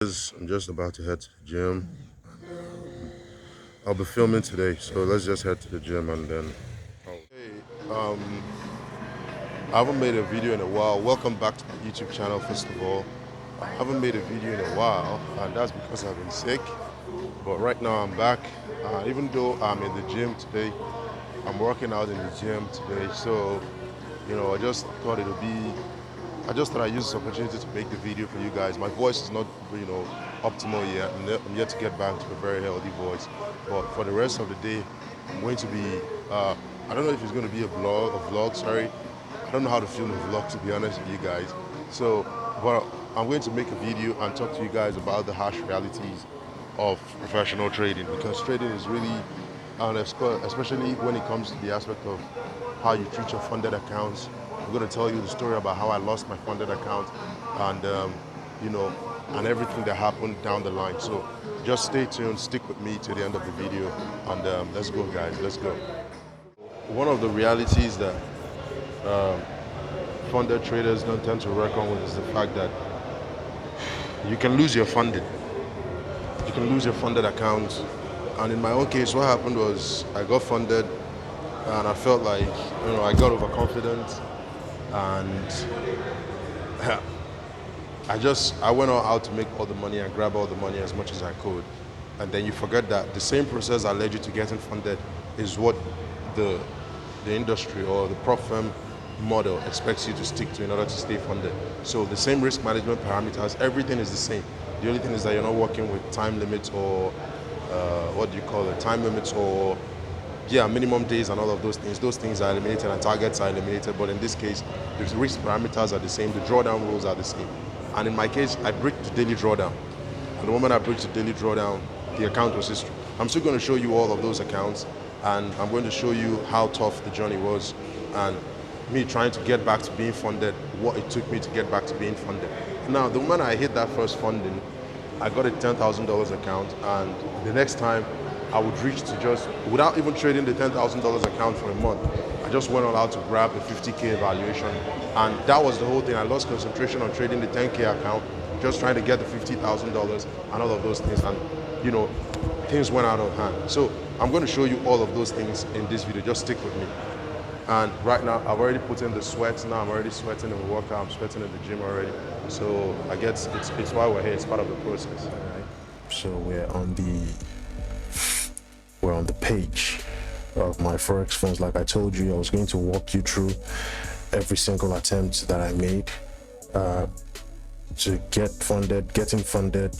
I'm just about to head to the gym. I'll be filming today, so let's just head to the gym and then. Hey, I haven't made a video in a while. Welcome back to the YouTube channel, first of all. I haven't made a video in a while, and that's because I've been sick. But right now I'm back. Even though I'm in the gym today, I'm working out in the gym today. So, I just thought it would be I just thought I'd use this opportunity to make the video for you guys. My voice is not, optimal yet. I'm yet to get back to a very healthy voice. But for the rest of the day, I'm going to be, I don't know if it's going to be a vlog, sorry. I don't know how to film a vlog, to be honest with you guys. So, but I'm going to make a video and talk to you guys about the harsh realities of professional trading, because trading is really, and especially when it comes to the aspect of how you treat your funded accounts. I'm going to tell you the story about how I lost my funded account and, and everything that happened down the line. So just stay tuned, stick with me to the end of the video, and let's go, guys, let's go. One of the realities that funded traders don't tend to reckon with is the fact that you can lose your funded. You can lose your funded account. And in my own case, what happened was I got funded and I felt like, I got overconfident and I went all out to make all the money and grab all the money as much as I could. And then you forget that the same process that led you to getting funded is what the industry or the prop firm model expects you to stick to in order to stay funded. So the same risk management parameters, everything is the same. The only thing is that you're not working with time limits or what do you call it? Time limits or minimum days and all of those things. Those things are eliminated and targets are eliminated. But in this case, the risk parameters are the same. The drawdown rules are the same. And in my case, I break the daily drawdown. And the moment I break the daily drawdown, the account was history. I'm still going to show you all of those accounts, and I'm going to show you how tough the journey was and me trying to get back to being funded, what it took me to get back to being funded. Now, the moment I hit that first funding, I got a $10,000 account, and the next time I would reach to just, without even trading the $10,000 account for a month, I just went all out to grab the 50K evaluation, and that was the whole thing. I lost concentration on trading the 10K account, just trying to get the $50,000 and all of those things, and things went out of hand. So I'm going to show you all of those things in this video. Just stick with me. And right now, I've already put in the sweats. Now I'm already sweating in the workout. I'm sweating in the gym already. So I guess it's why we're here. It's part of the process. All right. So we're on the page of my Forex Funds. Like I told you, I was going to walk you through every single attempt that I made to getting funded,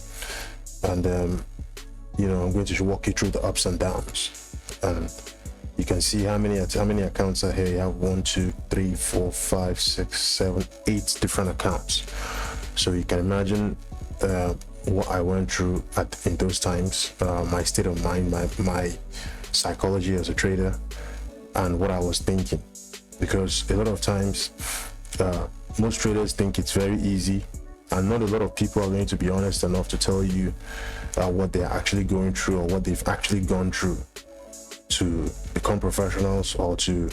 and I'm going to walk you through the ups and downs. And you can see how many accounts are here. You have 1, 2, 3, 4, 5, 6, 7, 8 different accounts. So you can imagine what I went through in those times, my state of mind, my psychology as a trader, and what I was thinking. Because a lot of times, most traders think it's very easy, and not a lot of people are going to be honest enough to tell you what they're actually going through or what they've actually gone through to become professionals or to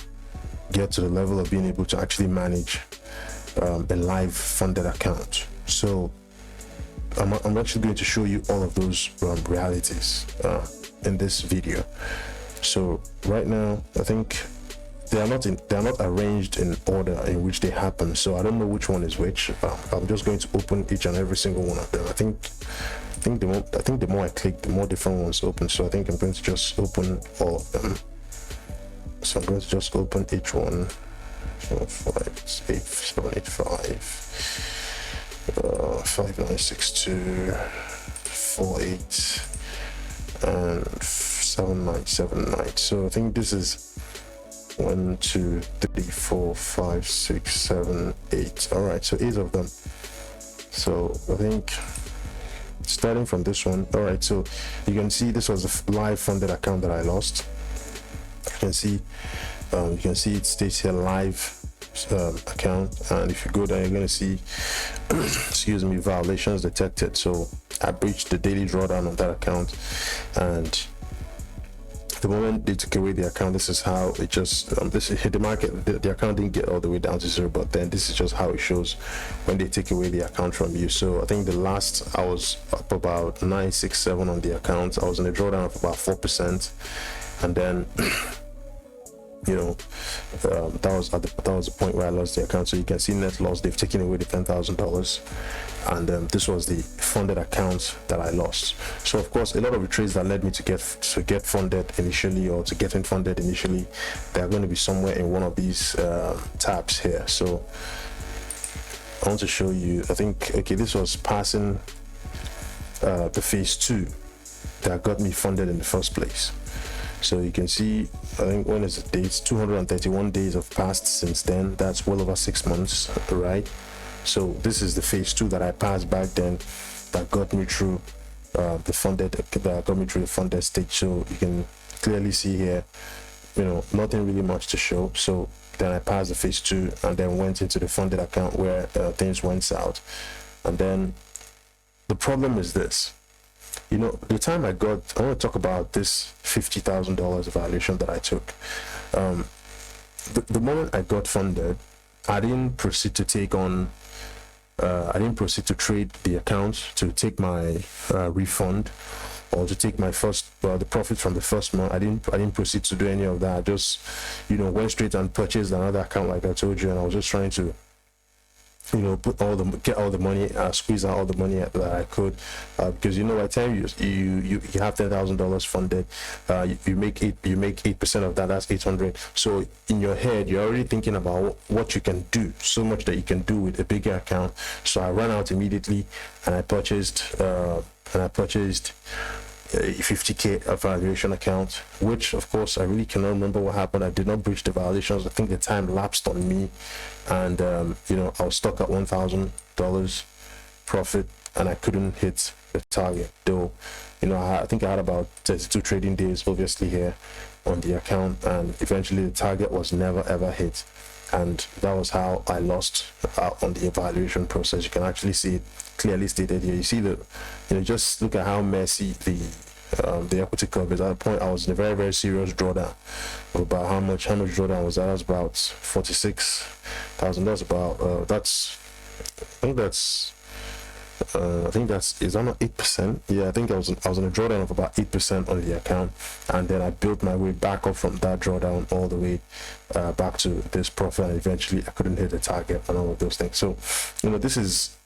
get to the level of being able to actually manage a live funded account. So I'm actually going to show you all of those realities in this video. So right now, I think they are not arranged in order in which they happen. So I don't know which one is which. I'm just going to open each and every single one of them. I think the more I click, the more different ones open. So I think I'm going to just open all of them. So I'm going to just open each one. 4, 5, 8, 7, 8, 5, 5962, 48, and 7979. So I think this is 1, 2, 3, 4, 5, 6, 7, 8. All right, so 8 of them. So I think starting from this one. All right, so you can see this was a live funded account that I lost. You can see it states here live account, and if you go there, you're going to see excuse me, violations detected. So I breached the daily drawdown on that account, and the moment they took away the account, this is how it just this hit the market. The account didn't get all the way down to zero, but then this is just how it shows when they take away the account from you. So I think the last I was up about 967 on the account. I was in a drawdown of about 4%, and then that was the point where I lost the account. So you can see net loss. They've taken away the $10,000, and this was the funded account that I lost. So of course, a lot of the trades that led me to get funded initially, or to getting funded initially, they're going to be somewhere in one of these tabs here. So I want to show you. I think, okay, this was passing the phase 2 that got me funded in the first place. So you can see, I think, when is the date? 231 days have passed since then. That's well over 6 months, right? So this is the phase 2 that I passed back then, that got me through the funded stage. So you can clearly see here, nothing really much to show. So then I passed the phase 2 and then went into the funded account where things went south. And then the problem is this. The time I want to talk about this $50,000 evaluation that I took. The moment I got funded, I didn't proceed to take on, I didn't proceed to trade the account to take my refund, or to take my the profit from the first month. I didn't proceed to do any of that. I just, went straight and purchased another account like I told you, and I was just trying to get all the money, squeeze out all the money that I could, because by the time you have $10,000 funded, you make 8% of that. That's 800. So in your head, you're already thinking about what you can do. So much that you can do with a bigger account. So I ran out immediately, and I purchased a 50K evaluation account, which of course I really cannot remember what happened. I did not breach the violations. I think the time lapsed on me, and I was stuck at $1,000 profit, and I couldn't hit the target. Though I think I had about 32 trading days obviously here on the account, and eventually the target was never ever hit, and that was how I lost out on the evaluation process. You can actually see it clearly stated here. You see just look at how messy the equity curve is. At a point I was in a very, very serious drawdown. About how much drawdown was that? That was about $46,000. That's about I think that's is that not 8%? Yeah, I think I was in a drawdown of about 8% on the account, and then I built my way back up from that drawdown all the way back to this profit, and eventually I couldn't hit the target and all of those things. So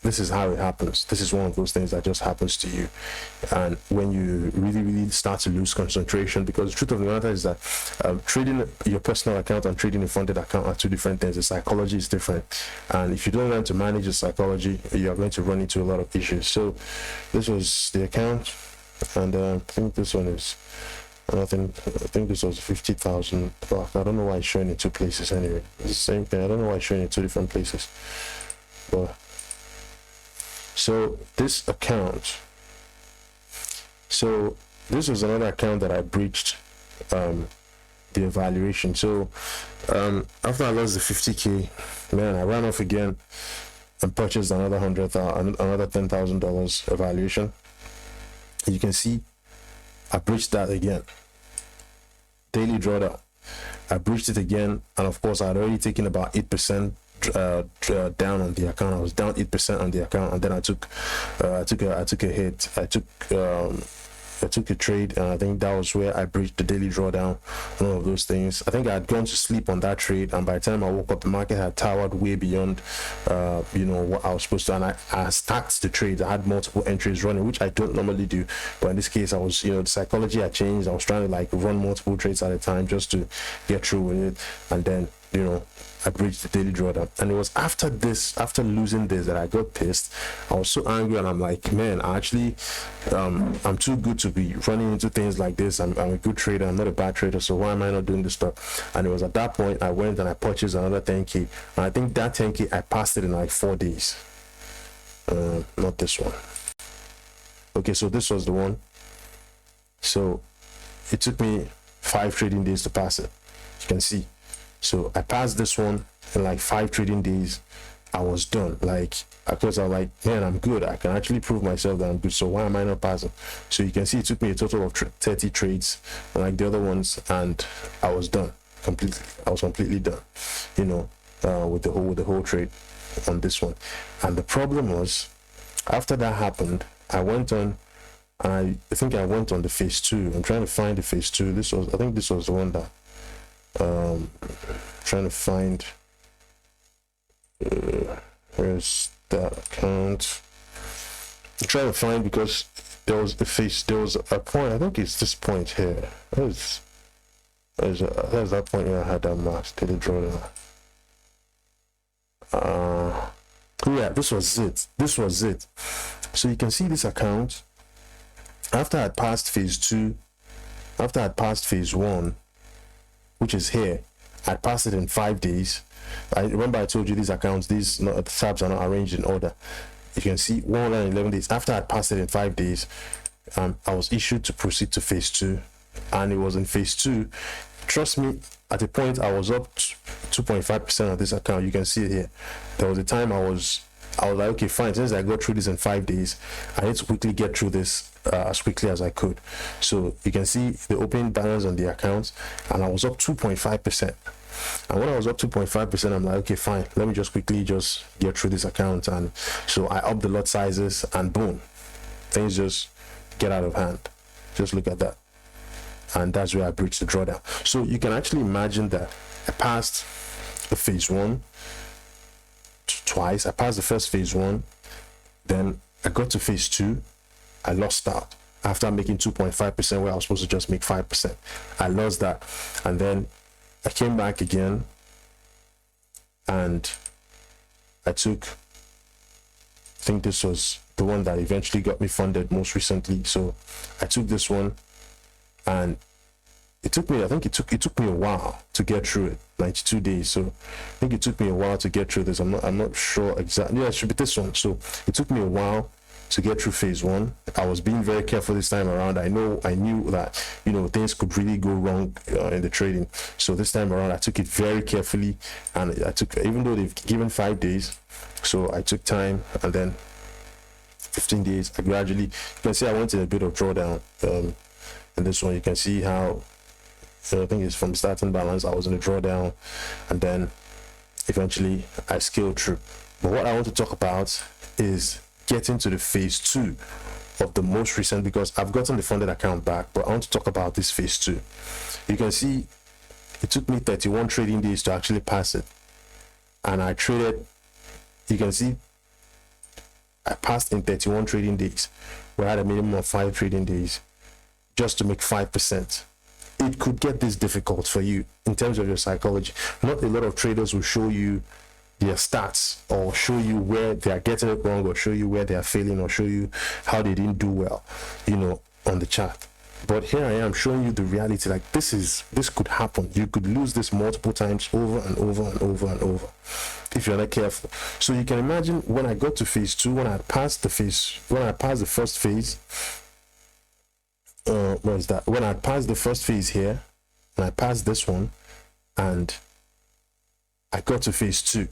this is how it happens. This is one of those things that just happens to you, and when you really start to lose concentration, because the truth of the matter is that trading your personal account and trading a funded account are two different things. The psychology is different, and if you don't learn to manage your psychology, you are going to run into a lot of issues. So this was the account, and I think this one is I think this was 50,000. I don't know why it's showing in two places anyway. It's the same thing. I don't know why it's showing in two different places. But so this account, so this was another account that I breached the evaluation. So after I lost the 50K, man, I ran off again and purchased another $10,000 evaluation. You can see I breached that again. Daily drawdown. I breached it again, and of course I had already taken about 8% down on the account. I was down 8% on the account, and then I took a hit. I took a trade, and I think that was where I breached the daily drawdown and all of those things. I think I had gone to sleep on that trade, and by the time I woke up, the market had towered way beyond what I was supposed to, and I stacked the trades. I had multiple entries running, which I don't normally do, but in this case I was, the psychology had changed. I was trying to run multiple trades at a time just to get through with it, and then I breached the daily drawdown. And it was after losing this, that I got pissed. I was so angry, and I'm like, man, I actually I'm too good to be running into things like this. I'm a good trader. I'm not a bad trader, so why am I not doing this stuff? And it was at that point I went and I purchased another 10K, and I think that 10K I passed it in like 4 days. Not this one. Okay, so this was the one. So it took me 5 trading days to pass it. You can see. So I passed this one in like 5 trading days, I was done. Like, because I was like, man, I'm good. I can actually prove myself that I'm good. So why am I not passing? So you can see it took me a total of 30 trades, like the other ones, and I was done completely. I was completely done, you know, with the whole trade on this one. And the problem was, after that happened, I went on, and I think I went on the phase 2. I'm trying to find the phase 2. I think this was the one that trying to find. Where's that account? I'm trying to find, because there was a point. I think it's this point here. There's that point where I had that max. Did it draw that? Yeah, this was it. So you can see this account. After I passed phase 2, after I passed phase 1, which is here, I passed it in 5 days. I remember I told you these accounts, the tabs are not arranged in order. You can see 111 days. After I passed it in 5 days, I was issued to proceed to phase 2, and it was in phase 2. Trust me, at a point I was up 2.5% of this account. You can see it here. There was a time I was like, okay, fine, since I got through this in 5 days, I need to quickly get through this as quickly as I could. So you can see the opening balance on the account, and I was up 2.5%. And when I was up 2.5%, I'm like, okay, fine, let me just quickly just get through this account. And so I upped the lot sizes, and boom, things just get out of hand. Just look at that. And that's where I breached the drawdown. So you can actually imagine that I passed the phase 1 twice. I passed the first phase 1, then I got to phase 2. I lost out after making 2.5% where I was supposed to just make 5%. I lost that, and then I came back again, and I think this was the one that eventually got me funded most recently. So I took this one, and it took me, I think it took me a while to get through it, 92 days. So I think it took me a while to get through this. I'm not sure exactly. Yeah, it should be this one. So it took me a while to get through phase 1. I was being very careful this time around. I knew that, you know, things could really go wrong in the trading. So this time around, I took it very carefully, and even though they've given 5 days, so I took time, and then 15 days, I gradually, you can see I went in a bit of drawdown. And this one, you can see how, I think it's from starting balance, I was in a drawdown, and then eventually I scaled through. But what I want to talk about is getting to the phase 2 of the most recent, because I've gotten the funded account back, but I want to talk about this phase 2. You can see it took me 31 trading days to actually pass it, and I traded, you can see I passed in 31 trading days, where I had a minimum of 5 trading days just to make 5%. It could get this difficult for you in terms of your psychology. Not a lot of traders will show you their stats, or show you where they are getting it wrong, or show you where they are failing, or show you how they didn't do well, you know, on the chart. But here I am showing you the reality. Like, this could happen. You could lose this multiple times, over and over and over and over, if you're not careful. So you can imagine, when I got to phase 2, when I passed the first phase, when I passed the first phase here, and I passed this one, and I got to phase 2,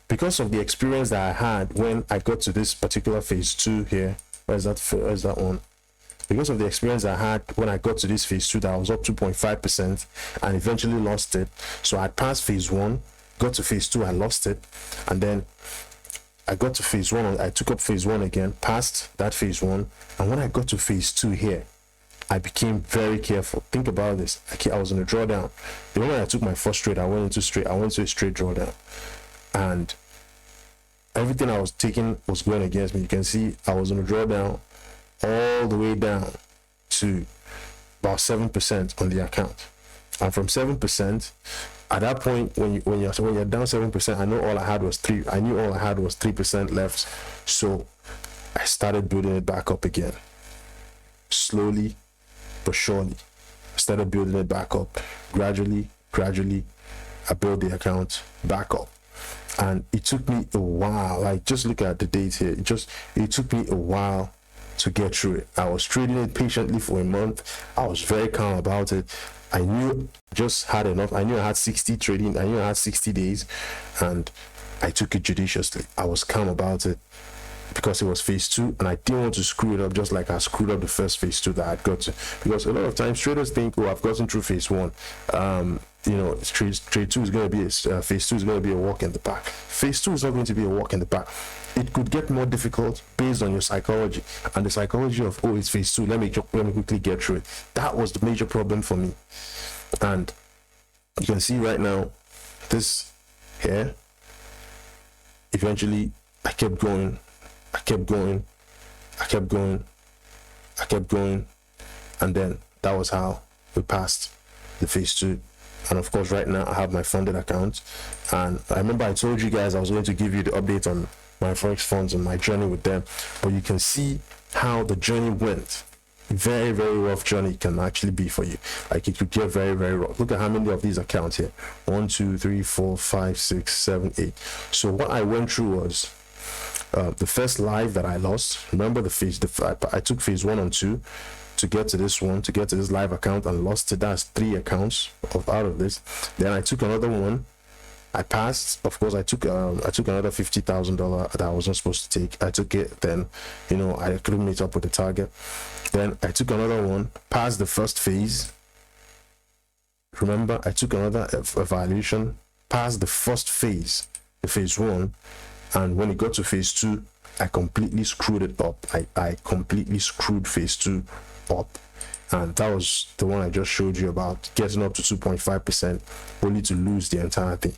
because of the experience that I had when I got to this particular phase 2 here. Where's that one? Because of the experience I had when I got to this phase 2, that I was up 2.5% and eventually lost it. So I passed phase 1, got to phase 2, I lost it, and then I got to phase 1, I took up phase 1 again, passed that phase 1, and when I got to phase 2 here, I became very careful. Think about this. I was in a drawdown. The moment I took my first trade, I went into a straight drawdown, and everything I was taking was going against me. You can see I was in a drawdown all the way down to about 7% on the account, and from 7%, at that point, when you're down 7%, I knew all I had was 3% left. So I started building it back up again, slowly but surely. I started building it back up gradually. I built the account back up, and it took me a while. Like, just look at the dates here. It took me a while to get through it. I was trading it patiently for a month. I was very calm about it. I knew I just had enough. I knew I had 60 trading. I knew I had 60 days, and I took it judiciously. I was calm about it because it was phase 2, and I didn't want to screw it up just like I screwed up the first phase 2 that I got to. Because a lot of times traders think, oh, I've gotten through phase 1. You know, trade 2 is going to be phase 2 is going to be a walk in the park. Phase 2 is not going to be a walk in the park. It could get more difficult based on your psychology, and the psychology of, oh, it's phase 2, let me quickly get through it. That was the major problem for me. And you can see right now, this here, eventually I kept going, and then that was how we passed the phase 2. And of course, right now I have my funded account, and I remember I told you guys I was going to give you the update on my Forex funds and my journey with them, but you can see how the journey went. Very, very rough journey can actually be for you. Like, it could get very, very rough. Look at how many of these accounts here: 1, 2, 3, 4, 5, 6, 7, 8. So what I went through was the first live that I lost. Remember I took phase 1 and 2 to get to this one, to get to this live account, and lost it. That's 3 accounts out of this. Then I took another one. I passed. Of course, I took another $50,000 that I wasn't supposed to take. I took it. Then, you know, I couldn't meet up with the target. Then I took another one, passed the first phase. Remember, I took another evaluation, passed the first phase, the phase 1, and when it got to phase 2, I completely screwed it up. I completely screwed phase 2 up. And that was the one I just showed you about, getting up to 2.5%, only to lose the entire thing.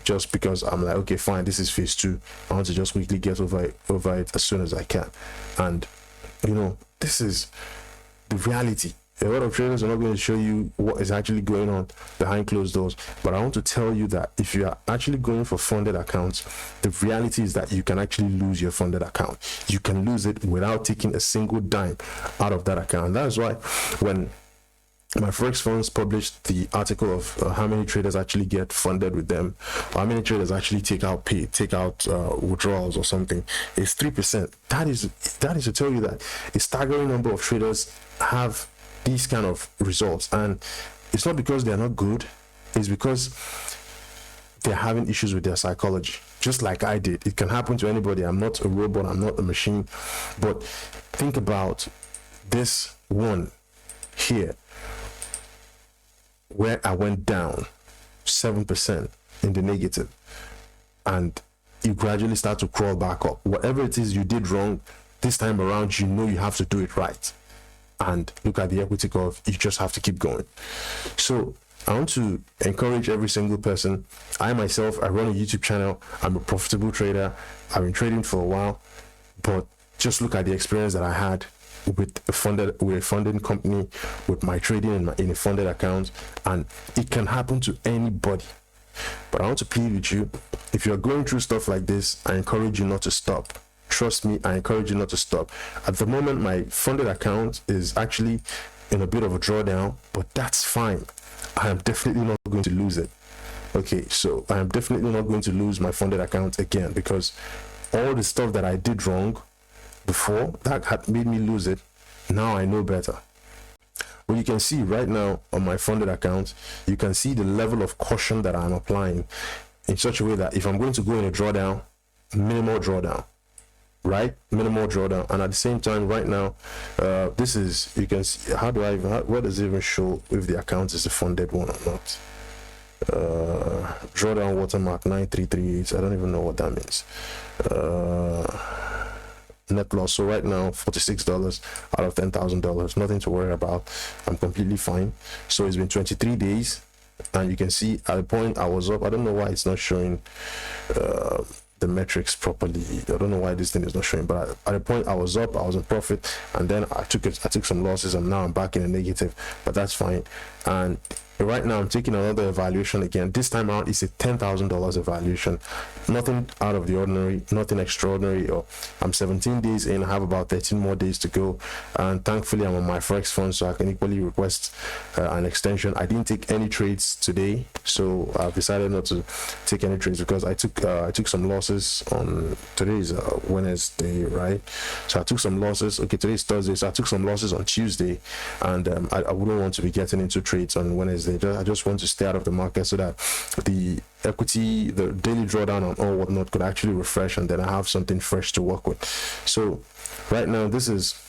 Just because I'm like, okay, fine, this is phase 2. I want to just quickly get over it as soon as I can. And, you know, this is the reality. A lot of traders are not going to show you what is actually going on behind closed doors. But I want to tell you that if you are actually going for funded accounts, the reality is that you can actually lose your funded account. You can lose it without taking a single dime out of that account. And that is why when my Forex Funds published the article of how many traders actually get funded with them, or how many traders actually take out withdrawals or something, it's 3%. That is to tell you that a staggering number of traders have these kind of results, and it's not because they're not good, it's because they're having issues with their psychology, just like I did. It can happen to anybody. I'm not a robot, I'm not a machine. But think about this one here, where I went down 7% in the negative, and you gradually start to crawl back up. Whatever it is you did wrong, this time around, you know you have to do it right. And look at the equity curve, you just have to keep going. So I want to encourage every single person. I myself, I run a YouTube channel. I'm a profitable trader. I've been trading for a while, but just look at the experience that I had with a funding company, with my trading in a funded account, and it can happen to anybody. But I want to plead with you, if you're going through stuff like this, I encourage you not to stop. Trust me, I encourage you not to stop. At the moment, my funded account is actually in a bit of a drawdown, but that's fine. I am definitely not going to lose it. Okay, so I am definitely not going to lose my funded account again, because all the stuff that I did wrong before that had made me lose it, now I know better. Well, you can see right now on my funded account, you can see the level of caution that I'm applying in such a way that if I'm going to go in a drawdown, minimal drawdown. Right, minimal drawdown. And at the same time, right now, this is, you can see, where does it even show if the account is a funded one or not? Drawdown watermark 9338. I don't even know what that means. Net loss, so right now $46 out of $10,000, nothing to worry about. I'm completely fine. So it's been 23 days, and you can see at the point I was up. I don't know why it's not showing the metrics properly. I don't know why this thing is not showing, but at the point I was up, I was in profit, and then I took some losses, and now I'm back in a negative, but that's fine. And right now I'm taking another evaluation again. This time around it's a $10,000 evaluation. Nothing out of the ordinary, nothing extraordinary. Or I'm 17 days in, I have about 13 more days to go, and thankfully I'm on my Forex Funds, so I can equally request an extension. I didn't take any trades today, so I've decided not to take any trades because I took some losses losses on today's Wednesday, right? So I took some losses. Okay, today's Thursday, so I took some losses on Tuesday, and I wouldn't want to be getting into trades on Wednesday. I just want to stay out of the market so that the equity, the daily drawdown and all whatnot could actually refresh, and then I have something fresh to work with. So right now, this is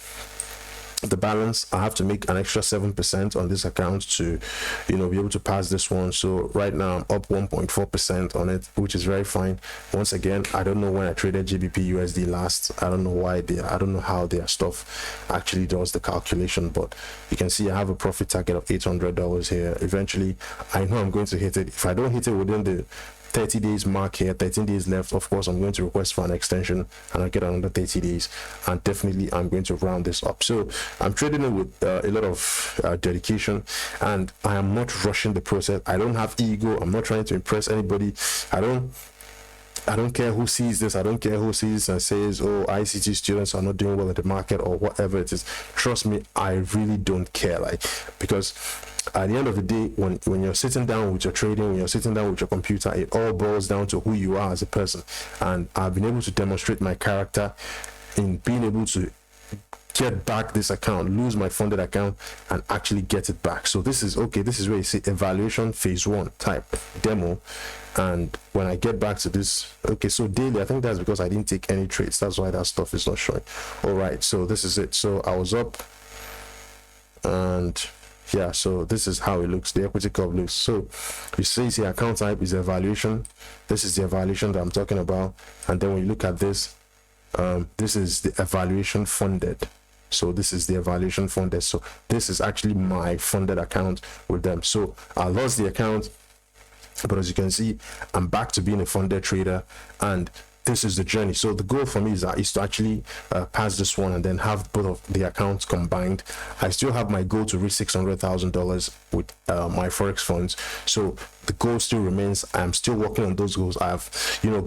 the balance. I have to make an extra 7% on this account to, be able to pass this one. So right now I'm up 1.4% on it, which is very fine. Once again, I don't know when I traded GBP USD last. I don't know I don't know how their stuff actually does the calculation, but you can see I have a profit target of $800 here. Eventually, I know I'm going to hit it. If I don't hit it within the 30 days mark here, 13 days left, of course I'm going to request for an extension and I'll get another 30 days, and definitely I'm going to round this up. So I'm trading it with a lot of dedication, and I am not rushing the process. I don't have ego. I'm not trying to impress anybody. I don't care who sees this. I don't care who sees and says, oh, ICT students are not doing well in the market or whatever it is. Trust me, I really don't care, because at the end of the day, when you're sitting down with your trading, when you're sitting down with your computer, it all boils down to who you are as a person. And I've been able to demonstrate my character in being able to get back this account, lose my funded account, and actually get it back. So this is okay. This is where you see evaluation phase 1 type demo. And when I get back to this, okay, so daily, I think that's because I didn't take any trades. That's why that stuff is not showing. All right, so this is it. So I was up, and yeah, so this is how it looks. The equity curve looks. So you see account type is evaluation. This is the evaluation that I'm talking about. And then when you look at this, this is the evaluation funded. So this is the evaluation funded. So this is actually my funded account with them. So I lost the account, but as you can see, I'm back to being a funded trader, and this is the journey. So the goal for me is to actually pass this one and then have both of the accounts combined. I still have my goal to reach $600,000 with my Forex funds. So the goal still remains. I'm still working on those goals. I've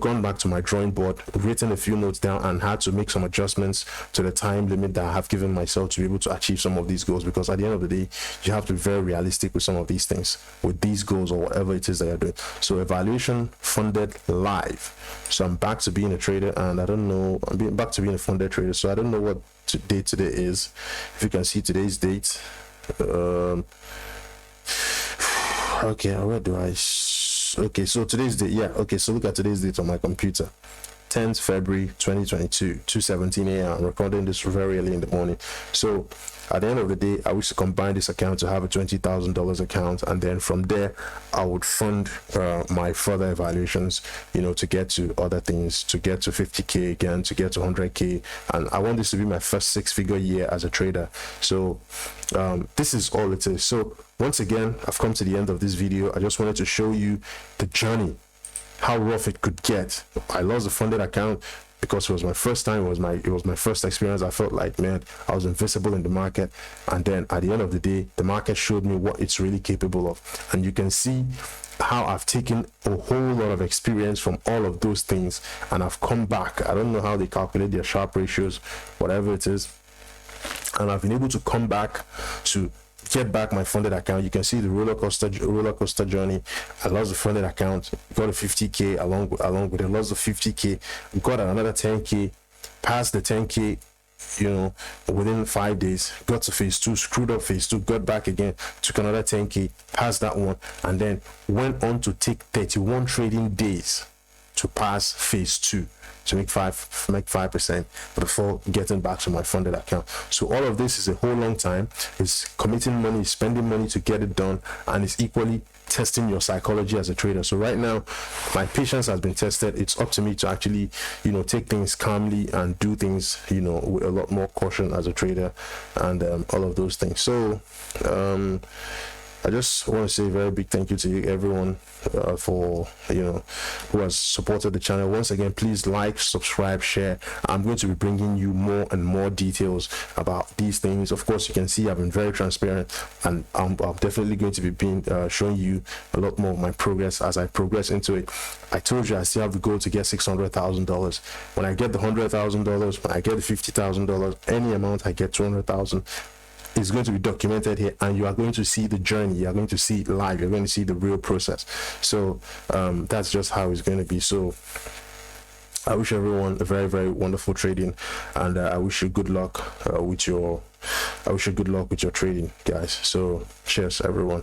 gone back to my drawing board, written a few notes down, and had to make some adjustments to the time limit that I have given myself to be able to achieve some of these goals, because at the end of the day, you have to be very realistic with some of these things, with these goals or whatever it is that you're doing. So evaluation funded live. So I'm back to being a trader, and I don't know, I'm back to being a funded trader. So I don't know what date today is. If you can see today's date, okay, where do I okay, so today's date, yeah, okay, so look at today's date on my computer. 10th February 2022, 2:17 a.m. I'm recording this very early in the morning. So at the end of the day, I wish to combine this account to have a $20,000 account, and then from there I would fund my further evaluations, to get to other things, to get to 50k again, to get to 100k, and I want this to be my first 6-figure year as a trader. So this is all it is. So once again, I've come to the end of this video. I just wanted to show you the journey, how rough it could get. I lost the funded account because it was my first time. It was my first experience. I felt like, man, I was invisible in the market, and then at the end of the day, the market showed me what it's really capable of. And you can see how I've taken a whole lot of experience from all of those things, and I've come back. I don't know how they calculate their Sharpe ratios, whatever it is, and I've been able to come back to get back my funded account. You can see the roller coaster journey. I lost the funded account, got a 50k along with it, lost the 50k, got another 10k, passed the 10k, within 5 days, got to phase 2, screwed up phase 2, got back again, took another 10k, passed that one, and then went on to take 31 trading days to pass phase 2, to make 5% before getting back to my funded account. So all of this is a whole long time. It's committing money, spending money to get it done, and it's equally testing your psychology as a trader. So right now, my patience has been tested. It's up to me to actually, take things calmly and do things, with a lot more caution as a trader, and all of those things. So I just want to say a very big thank you to you, everyone, for who has supported the channel. Once again, please like, subscribe, share. I'm going to be bringing you more and more details about these things. Of course, you can see I've been very transparent, and I'm definitely going to be showing you a lot more of my progress as I progress into it. I told you I still have the goal to get $600,000. When I get the $100,000, when I get the $50,000, any amount I get $200,000. Is going to be documented here, and you are going to see the journey. You are going to see it live. You're going to see the real process. So that's just how it's going to be. So I wish everyone a very, very wonderful trading, and I wish you good luck with your trading, guys. So cheers, everyone.